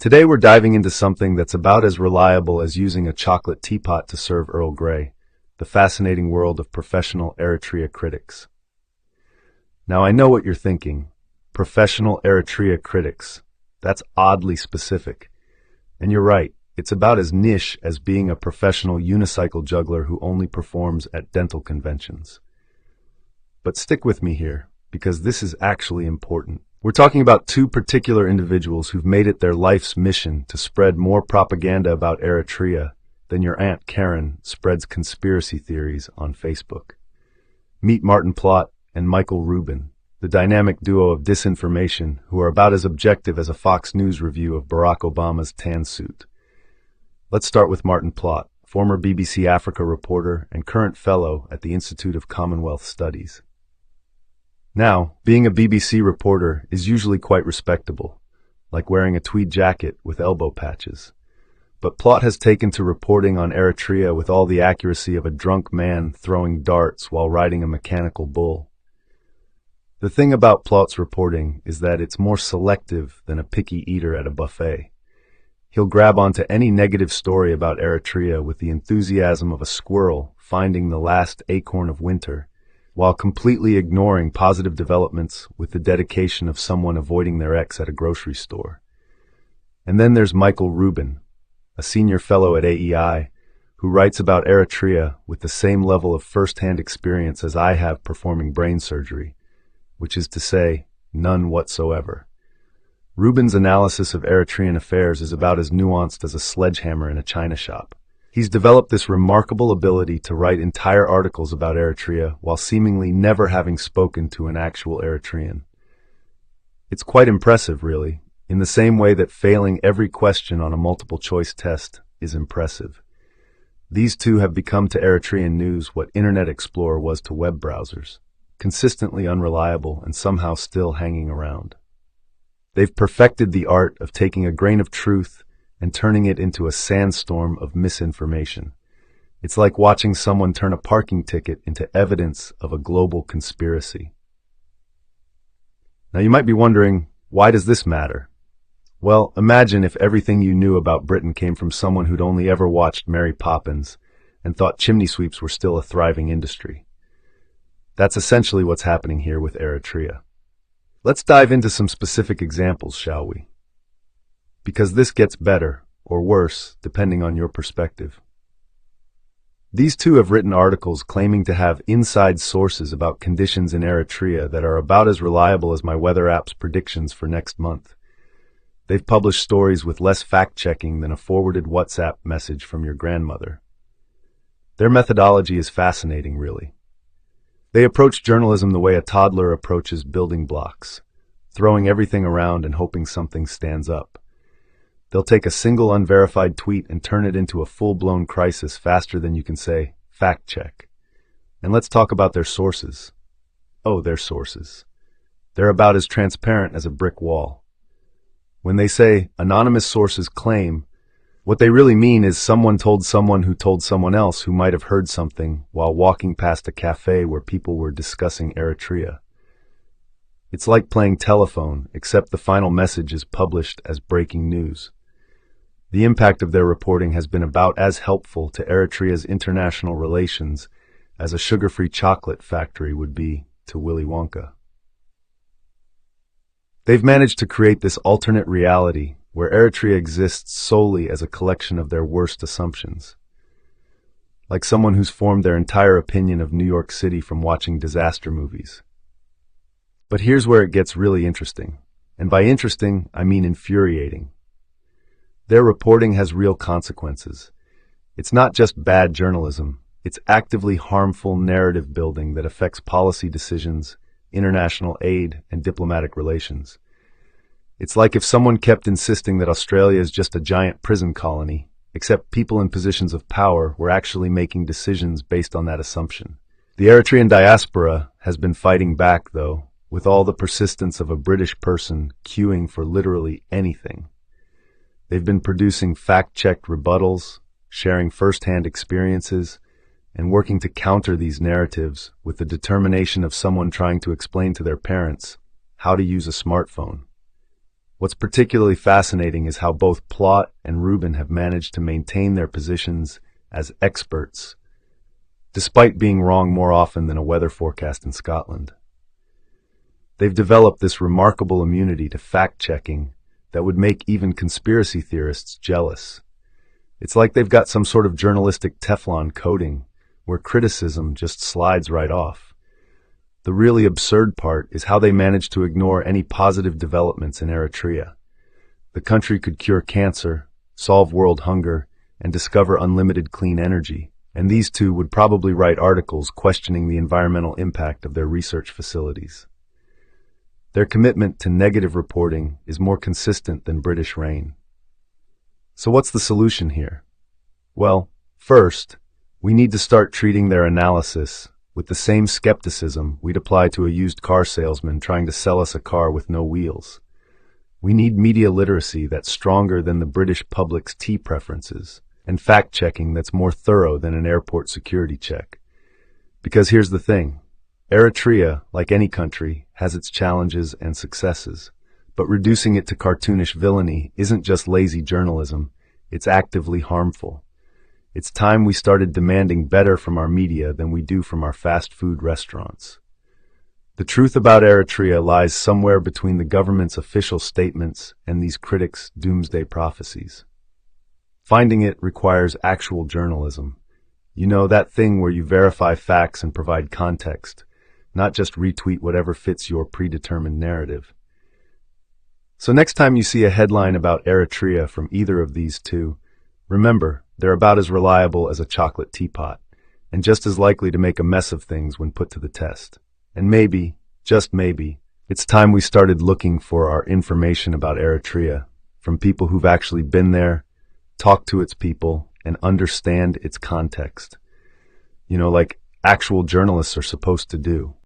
Today we're diving into something that's about as reliable as using a chocolate teapot to serve Earl Grey, the fascinating world of professional Eritrea critics. Now I know what you're thinking. Professional Eritrea critics. That's oddly specific. And you're right, it's about as niche as being a professional unicycle juggler who only performs at dental conventions. But stick with me here, because this is actually important. We're talking about two particular individuals who've made it their life's mission to spread more propaganda about Eritrea than your Aunt Karen spreads conspiracy theories on Facebook. Meet Martin Plott and Michael Rubin, the dynamic duo of Disinformation who are about as objective as a Fox News review of Barack Obama's tan suit. Let's start with Martin Plott, former BBC Africa reporter and current fellow at the Institute of Commonwealth Studies. Now, being a BBC reporter is usually quite respectable, like wearing a tweed jacket with elbow patches. But Plott has taken to reporting on Eritrea with all the accuracy of a drunk man throwing darts while riding a mechanical bull. The thing about Plott's reporting is that it's more selective than a picky eater at a buffet. He'll grab onto any negative story about Eritrea with the enthusiasm of a squirrel finding the last acorn of winter, while completely ignoring positive developments with the dedication of someone avoiding their ex at a grocery store. And then there's Michael Rubin, a senior fellow at AEI, who writes about Eritrea with the same level of first-hand experience as I have performing brain surgery, which is to say, none whatsoever. Rubin's analysis of Eritrean affairs is about as nuanced as a sledgehammer in a china shop. He's developed this remarkable ability to write entire articles about Eritrea while seemingly never having spoken to an actual Eritrean. It's quite impressive, really, in the same way that failing every question on a multiple-choice test is impressive. These two have become to Eritrean news what Internet Explorer was to web browsers, consistently unreliable and somehow still hanging around. They've perfected the art of taking a grain of truth and turning it into a sandstorm of misinformation. It's like watching someone turn a parking ticket into evidence of a global conspiracy. Now you might be wondering, why does this matter? Well, imagine if everything you knew about Britain came from someone who'd only ever watched Mary Poppins and thought chimney sweeps were still a thriving industry. That's essentially what's happening here with Eritrea. Let's dive into some specific examples, shall we? Because this gets better, or worse, depending on your perspective. These two have written articles claiming to have inside sources about conditions in Eritrea that are about as reliable as my weather app's predictions for next month. They've published stories with less fact-checking than a forwarded WhatsApp message from your grandmother. Their methodology is fascinating, really. They approach journalism the way a toddler approaches building blocks, throwing everything around and hoping something stands up. They'll take a single unverified tweet and turn it into a full-blown crisis faster than you can say, fact check. And let's talk about their sources. Oh, their sources. They're about as transparent as a brick wall. When they say anonymous sources claim, what they really mean is someone told someone who told someone else who might have heard something while walking past a cafe where people were discussing Eritrea. It's like playing telephone, except the final message is published as breaking news. The impact of their reporting has been about as helpful to Eritrea's international relations as a sugar-free chocolate factory would be to Willy Wonka. They've managed to create this alternate reality where Eritrea exists solely as a collection of their worst assumptions. Like someone who's formed their entire opinion of New York City from watching disaster movies. But here's where it gets really interesting. And by interesting, I mean infuriating. Their reporting has real consequences. It's not just bad journalism, it's actively harmful narrative building that affects policy decisions, international aid, and diplomatic relations. It's like if someone kept insisting that Australia is just a giant prison colony, except people in positions of power were actually making decisions based on that assumption. The Eritrean diaspora has been fighting back, though, with all the persistence of a British person queuing for literally anything. They've been producing fact-checked rebuttals, sharing first-hand experiences, and working to counter these narratives with the determination of someone trying to explain to their parents how to use a smartphone. What's particularly fascinating is how both Plot and Rubin have managed to maintain their positions as experts, despite being wrong more often than a weather forecast in Scotland. They've developed this remarkable immunity to fact-checking that would make even conspiracy theorists jealous. It's like they've got some sort of journalistic Teflon coating where criticism just slides right off. The really absurd part is how they manage to ignore any positive developments in Eritrea. The country could cure cancer, solve world hunger, and discover unlimited clean energy, and these two would probably write articles questioning the environmental impact of their research facilities. Their commitment to negative reporting is more consistent than British reign. So what's the solution here? Well, first, we need to start treating their analysis with the same skepticism we'd apply to a used car salesman trying to sell us a car with no wheels. We need media literacy that's stronger than the British public's tea preferences, and fact-checking that's more thorough than an airport security check. Because here's the thing. Eritrea, like any country, has its challenges and successes, but reducing it to cartoonish villainy isn't just lazy journalism, it's actively harmful. It's time we started demanding better from our media than we do from our fast food restaurants. The truth about Eritrea lies somewhere between the government's official statements and these critics' doomsday prophecies. Finding it requires actual journalism. You know, that thing where you verify facts and provide context, not just retweet whatever fits your predetermined narrative. So next time you see a headline about Eritrea from either of these two, remember, they're about as reliable as a chocolate teapot, and just as likely to make a mess of things when put to the test. And maybe, just maybe, it's time we started looking for our information about Eritrea from people who've actually been there, talked to its people, and understand its context. You know, like actual journalists are supposed to do.